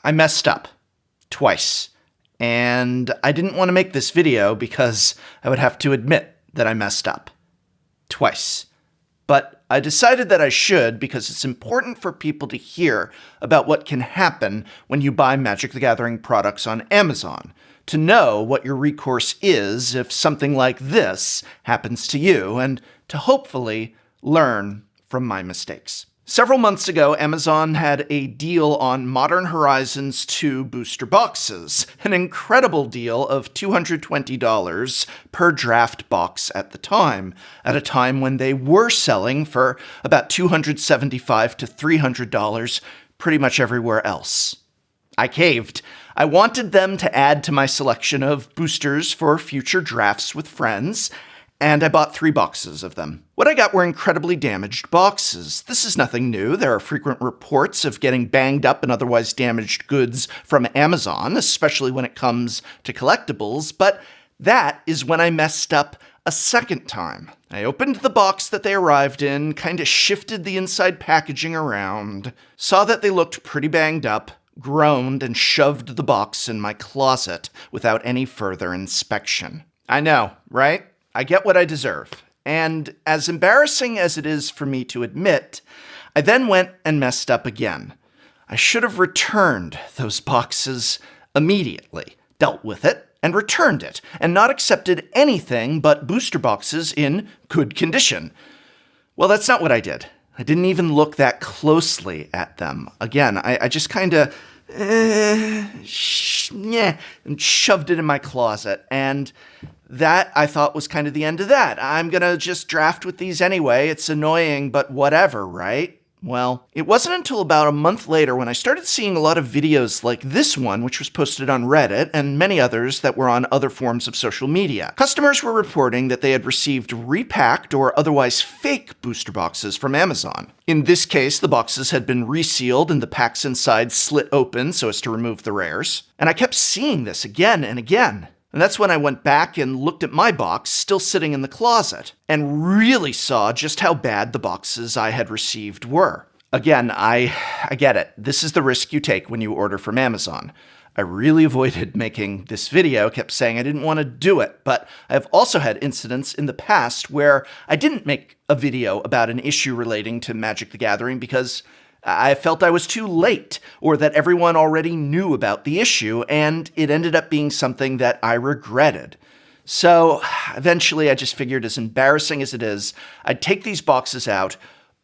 I messed up. Twice. And I didn't want to make this video because I would have to admit that I messed up. Twice. But I decided that I should because it's important for people to hear about what can happen when you buy Magic the Gathering products on Amazon, to know what your recourse is if something like this happens to you, and to hopefully learn from my mistakes. Several months ago, Amazon had a deal on Modern Horizons 2 booster boxes, an incredible deal of $220 per draft box at the time, at a time when they were selling for about $275 to $300 pretty much everywhere else. I caved. I wanted them to add to my selection of boosters for future drafts with friends, and I bought 3 boxes of them. What I got were incredibly damaged boxes. This is nothing new. There are frequent reports of getting banged up and otherwise damaged goods from Amazon, especially when it comes to collectibles, but that is when I messed up a second time. I opened the box that they arrived in, kind of shifted the inside packaging around, saw that they looked pretty banged up, groaned, and shoved the box in my closet without any further inspection. I know, right? I get what I deserve. And as embarrassing as it is for me to admit, I then went and messed up again. I should have returned those boxes immediately, dealt with it, and returned it, and not accepted anything but booster boxes in good condition. Well, that's not what I did. I didn't even look that closely at them. Again, I just kind of and shoved it in my closet, and that, I thought, was kind of the end of that. I'm gonna just draft with these anyway. It's annoying, but whatever, right? Well, it wasn't until about a month later when I started seeing a lot of videos like this one, which was posted on Reddit, and many others that were on other forms of social media. Customers were reporting that they had received repacked or otherwise fake booster boxes from Amazon. In this case, the boxes had been resealed and the packs inside slit open so as to remove the rares. And I kept seeing this again and again. And that's when I went back and looked at my box, still sitting in the closet, and really saw just how bad the boxes I had received were. Again, I get it. This is the risk you take when you order from Amazon. I really avoided making this video, kept saying I didn't want to do it, but I've also had incidents in the past where I didn't make a video about an issue relating to Magic the Gathering because I felt I was too late, or that everyone already knew about the issue, and it ended up being something that I regretted. So eventually I just figured, as embarrassing as it is, I'd take these boxes out,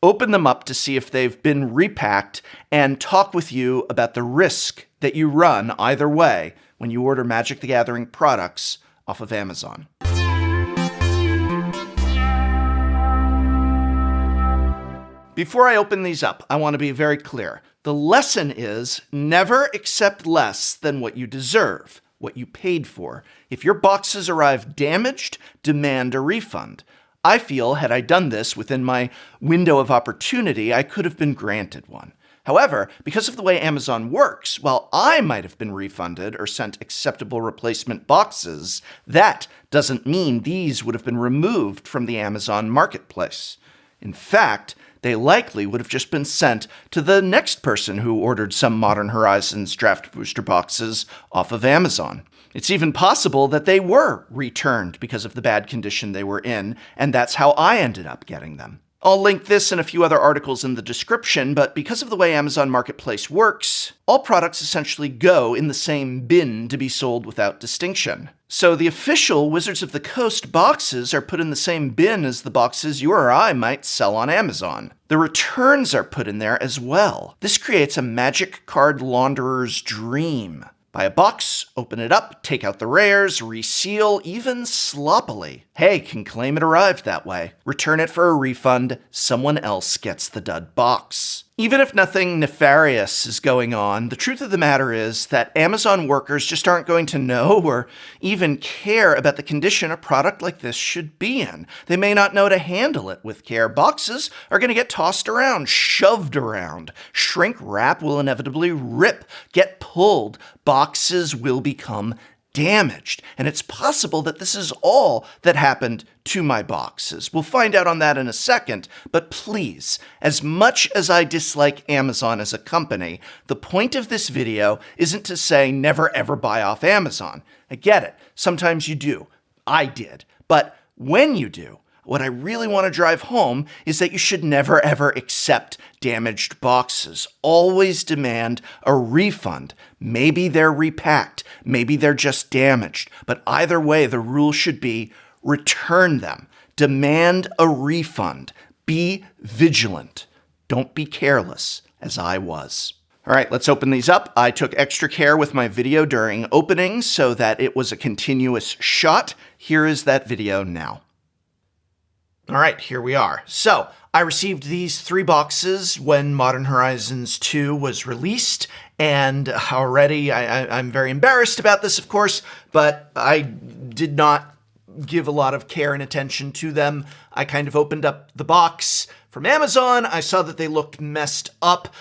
open them up to see if they've been repacked, and talk with you about the risk that you run either way when you order Magic the Gathering products off of Amazon. Before I open these up, I want to be very clear. The lesson is never accept less than what you deserve, what you paid for. If your boxes arrive damaged, demand a refund. I feel had I done this within my window of opportunity, I could have been granted one. However, because of the way Amazon works, while I might have been refunded or sent acceptable replacement boxes, that doesn't mean these would have been removed from the Amazon marketplace. In fact, they likely would have just been sent to the next person who ordered some Modern Horizons draft booster boxes off of Amazon. It's even possible that they were returned because of the bad condition they were in, and that's how I ended up getting them. I'll link this and a few other articles in the description, but because of the way Amazon Marketplace works, all products essentially go in the same bin to be sold without distinction. So the official Wizards of the Coast boxes are put in the same bin as the boxes you or I might sell on Amazon. The returns are put in there as well. This creates a magic card launderer's dream. Buy a box, open it up, take out the rares, reseal, even sloppily. Hey, can claim it arrived that way. Return it for a refund, someone else gets the dud box. Even if nothing nefarious is going on, the truth of the matter is that Amazon workers just aren't going to know or even care about the condition a product like this should be in. They may not know to handle it with care. Boxes are going to get tossed around, shoved around. Shrink wrap will inevitably rip, get pulled. Boxes will become damaged. And it's possible that this is all that happened to my boxes. We'll find out on that in a second, but please, as much as I dislike Amazon as a company, the point of this video isn't to say never ever buy off Amazon. I get it. Sometimes you do. I did. But when you do, what I really want to drive home is that you should never ever accept damaged boxes. Always demand a refund. Maybe they're repacked. Maybe they're just damaged. But either way, the rule should be return them. Demand a refund. Be vigilant. Don't be careless, as I was. All right, let's open these up. I took extra care with my video during opening so that it was a continuous shot. Here is that video now. All right, here we are. So I received these 3 boxes when Modern Horizons 2 was released, and already I'm very embarrassed about this, of course, but I did not give a lot of care and attention to them. I kind of opened up the box from Amazon. I saw that they looked messed up.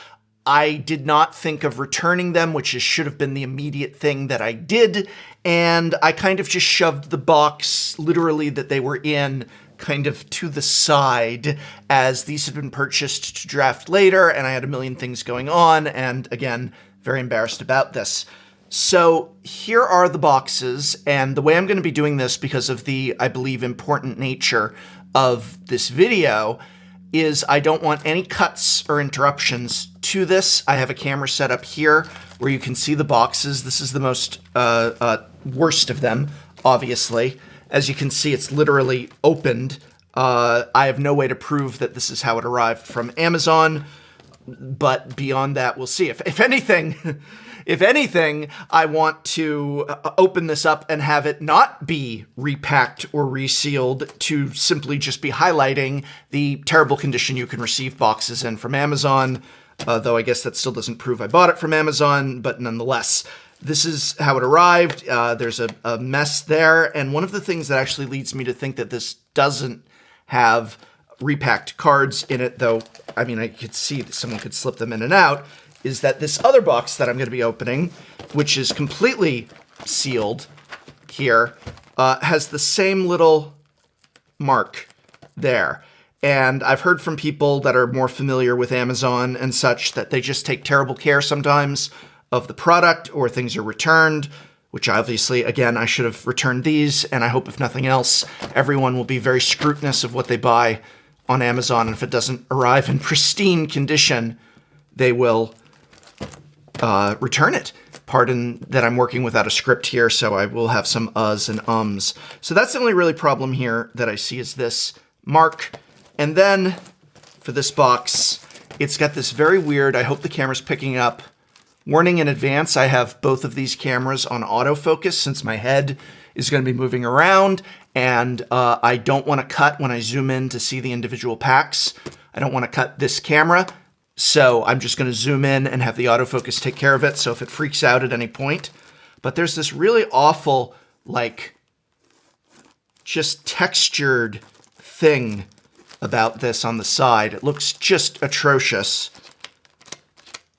I did not think of returning them, which should have been the immediate thing that I did, and I kind of just shoved the box, literally, that they were in kind of to the side, as these had been purchased to draft later, and I had a million things going on, and again, very embarrassed about this. So here are the boxes, and the way I'm going to be doing this, because of the, I believe, important nature of this video, is I don't want any cuts or interruptions to this. I have a camera set up here where you can see the boxes. This is the most worst of them, obviously. As you can see, it's literally opened. I have no way to prove that this is how it arrived from Amazon, but beyond that, we'll see. If anything, if anything, I want to open this up and have it not be repacked or resealed, to simply just be highlighting the terrible condition you can receive boxes in from Amazon, though I guess that still doesn't prove I bought it from Amazon, but nonetheless. This is how it arrived. There's a mess there, and one of the things that actually leads me to think that this doesn't have repacked cards in it, though, I mean, I could see that someone could slip them in and out, is that this other box that I'm going to be opening, which is completely sealed here, has the same little mark there. And I've heard from people that are more familiar with Amazon and such that they just take terrible care sometimes of the product, or things are returned, which obviously, again, I should have returned these, and I hope, if nothing else, everyone will be very scrutinous of what they buy on Amazon, and if it doesn't arrive in pristine condition, they will return it. Pardon that I'm working without a script here, so I will have some uhs and ums. So that's the only really problem here that I see, is this mark. And then, for this box, it's got this very weird, I hope the camera's picking up, warning in advance. I have both of these cameras on autofocus since my head is going to be moving around, and I don't want to cut when I zoom in to see the individual packs. I don't want to cut this camera, so I'm just going to zoom in and have the autofocus take care of it, so if it freaks out at any point. But there's this really awful, like, just textured thing about this on the side. It looks just atrocious,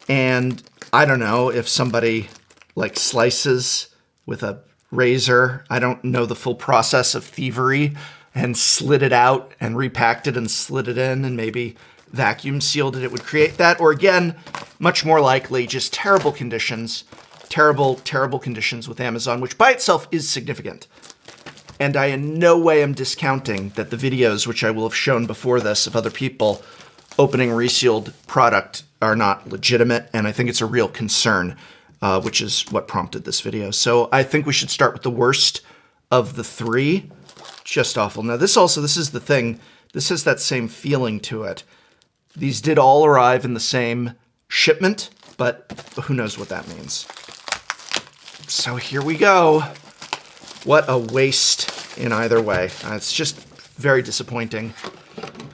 and I don't know if somebody, like, slices with a razor, I don't know the full process of thievery, and slid it out and repacked it and slid it in and maybe vacuum sealed it, it would create that. Or again, much more likely, just terrible conditions, terrible, terrible conditions with Amazon, which by itself is significant. And I in no way am discounting that the videos, which I will have shown before this, of other people opening resealed product are not legitimate, and I think it's a real concern, which is what prompted this video. So I think we should start with the worst of the 3. Just awful. Now this is the thing, this has that same feeling to it. These did all arrive in the same shipment, but who knows what that means. So here we go. What a waste in either way. It's just very disappointing.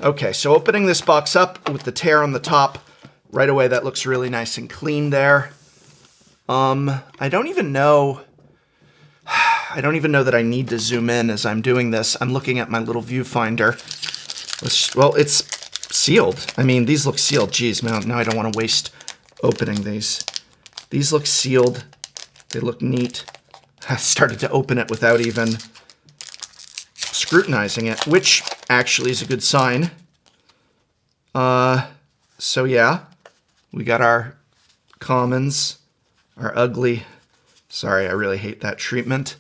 Okay, so opening this box up with the tear on the top, right away that looks really nice and clean there. I don't even know that I need to zoom in as I'm doing this. I'm looking at my little viewfinder. Well, it's sealed. I mean, these look sealed. Geez, now I don't want to waste opening these. These look sealed. They look neat. I started to open it without even scrutinizing it, which actually is a good sign. So yeah, we got our commons, our ugly. Sorry, I really hate that treatment.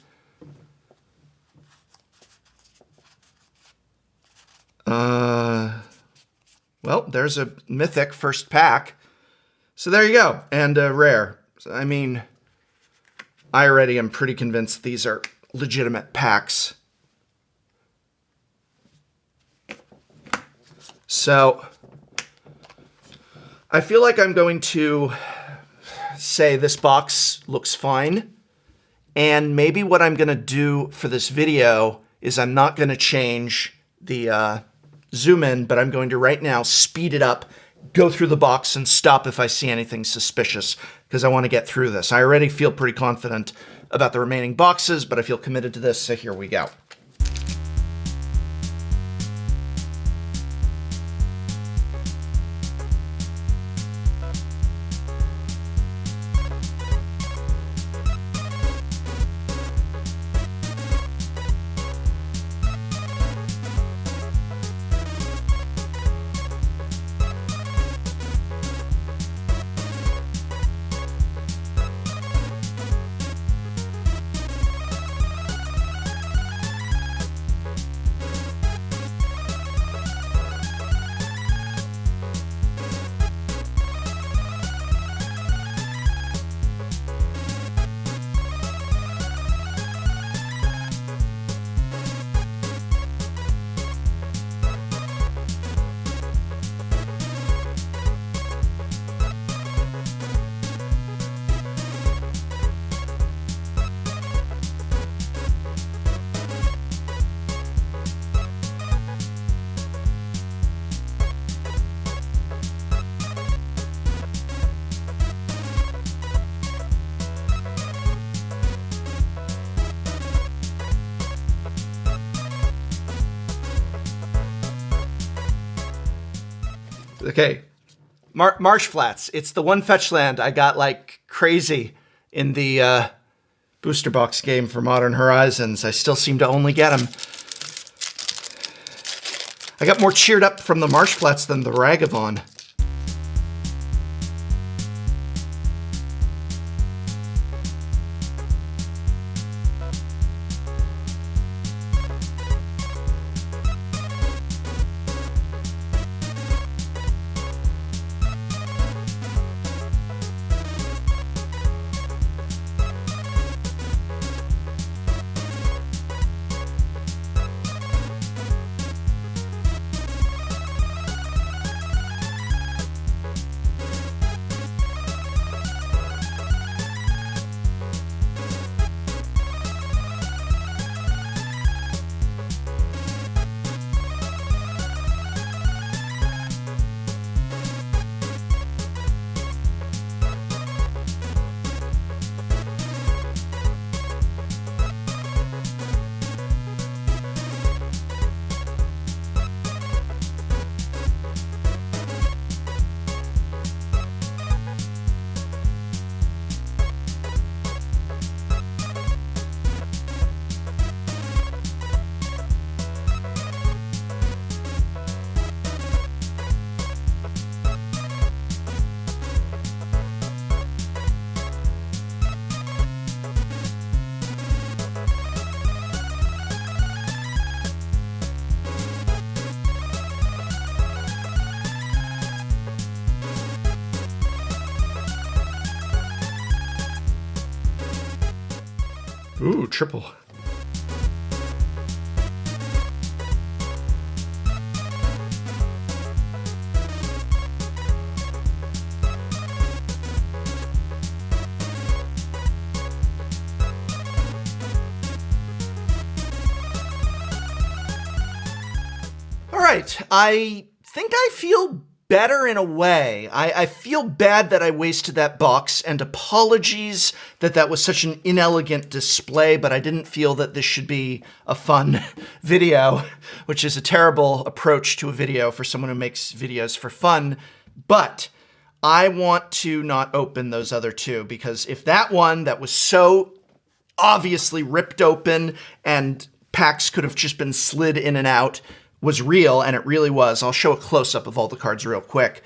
Well, there's a mythic first pack. So there you go, and a rare. I mean, I already am pretty convinced these are legitimate packs. So I feel like I'm going to say this box looks fine. And maybe what I'm going to do for this video is I'm not going to change the zoom in, but I'm going to right now speed it up, go through the box, and stop if I see anything suspicious, because I want to get through this. I already feel pretty confident about the remaining boxes, but I feel committed to this, so here we go. Okay, Marsh Flats. It's the one fetch land I got like crazy in the booster box game for Modern Horizons. I still seem to only get them. I got more cheered up from the Marsh Flats than the Ragavon. Ooh, triple. All right, I think I feel better in a way. I feel bad that I wasted that box, and apologies that that was such an inelegant display, but I didn't feel that this should be a fun video, which is a terrible approach to a video for someone who makes videos for fun. But I want to not open those other two, because if that one that was so obviously ripped open and packs could have just been slid in and out was real, and it really was. I'll show a close-up of all the cards real quick.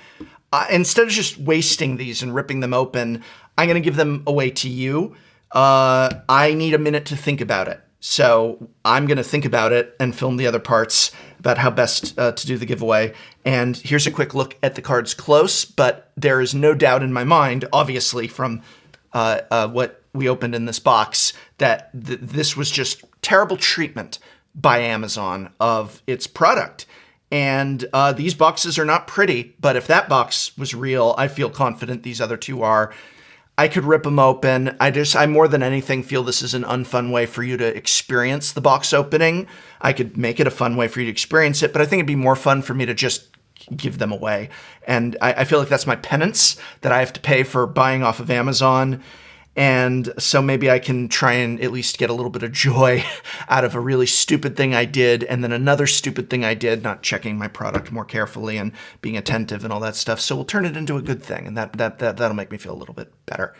Instead of just wasting these and ripping them open, I'm going to give them away to you. I need a minute to think about it. So I'm going to think about it and film the other parts about how best to do the giveaway. And here's a quick look at the cards close, but there is no doubt in my mind, obviously from what we opened in this box, that this was just terrible treatment by Amazon of its product. And these boxes are not pretty, but if that box was real, I feel confident these other two are. I could rip them open. I more than anything feel this is an unfun way for you to experience the box opening. I could make it a fun way for you to experience it, but I think it'd be more fun for me to just give them away. And I feel like that's my penance that I have to pay for buying off of Amazon. And so maybe I can try and at least get a little bit of joy out of a really stupid thing I did, and then another stupid thing I did, not checking my product more carefully and being attentive and all that stuff. So we'll turn it into a good thing, and that'll make me feel a little bit better.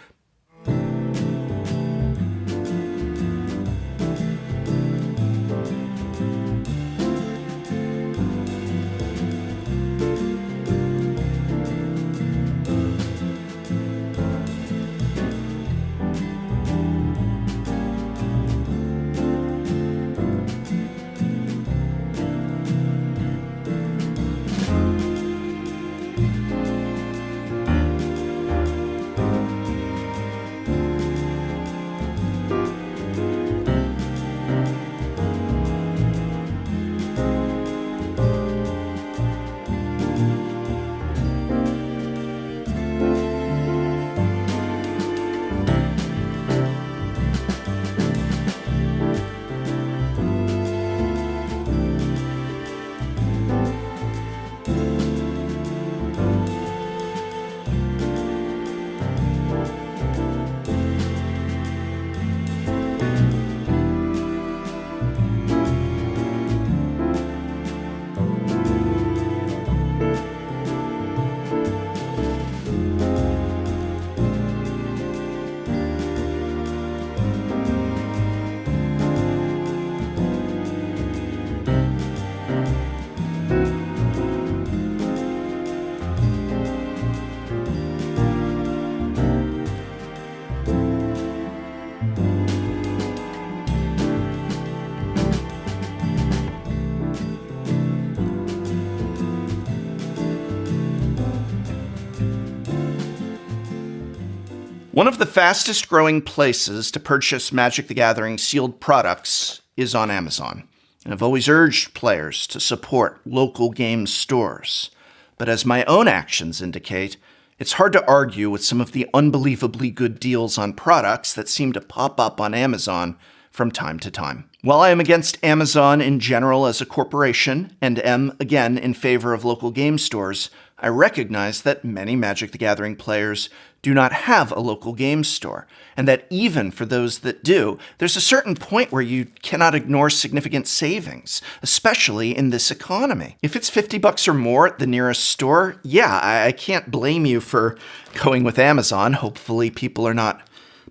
One of the fastest growing places to purchase Magic the Gathering sealed products is on Amazon. And I've always urged players to support local game stores. But as my own actions indicate, it's hard to argue with some of the unbelievably good deals on products that seem to pop up on Amazon from time to time. While I am against Amazon in general as a corporation, and am, again, in favor of local game stores, I recognize that many Magic the Gathering players do not have a local game store, and that even for those that do, there's a certain point where you cannot ignore significant savings, especially in this economy. If it's $50 or more at the nearest store, yeah, I can't blame you for going with Amazon. Hopefully people are not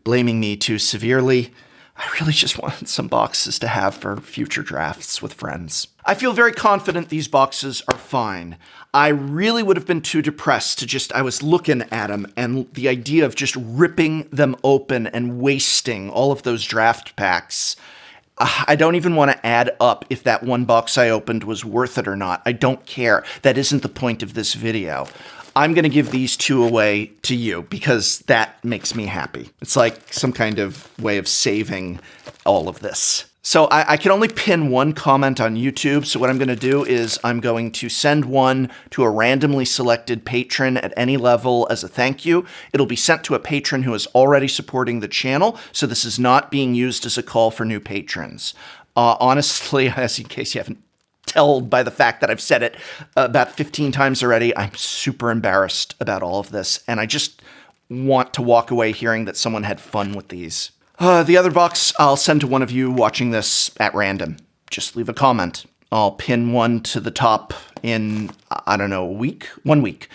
blaming me too severely. I really just wanted some boxes to have for future drafts with friends. I feel very confident these boxes are fine. I really would have been too depressed I was looking at them, and the idea of just ripping them open and wasting all of those draft packs. I don't even want to add up if that one box I opened was worth it or not. I don't care. That isn't the point of this video. I'm going to give these two away to you because that makes me happy. It's like some kind of way of saving all of this. So I can only pin one comment on YouTube. So what I'm going to do is I'm going to send one to a randomly selected patron at any level as a thank you. It'll be sent to a patron who is already supporting the channel. So this is not being used as a call for new patrons. Honestly, as in case you haven't told by the fact that I've said it about 15 times already, I'm super embarrassed about all of this, and I just want to walk away hearing that someone had fun with these. The other box I'll send to one of you watching this at random. Just leave a comment. I'll pin one to the top in, I don't know, 1 week.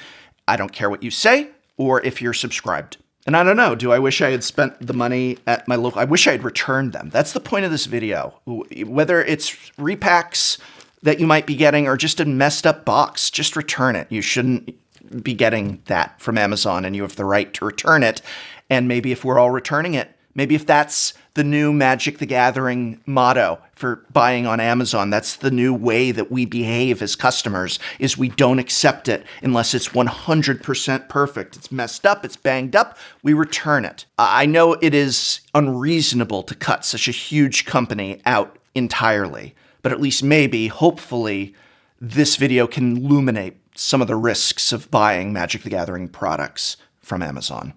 I don't care what you say or if you're subscribed. And I don't know, do I wish I had spent the money at my local? I wish I had returned them. That's the point of this video. Whether it's repacks that you might be getting or just a messed up box, just return it. You shouldn't be getting that from Amazon, and you have the right to return it. And maybe if we're all returning it, maybe if that's the new Magic the Gathering motto for buying on Amazon, that's the new way that we behave as customers, is we don't accept it unless it's 100% perfect. It's messed up, it's banged up, we return it. I know it is unreasonable to cut such a huge company out entirely, but at least maybe, hopefully, this video can illuminate some of the risks of buying Magic the Gathering products from Amazon.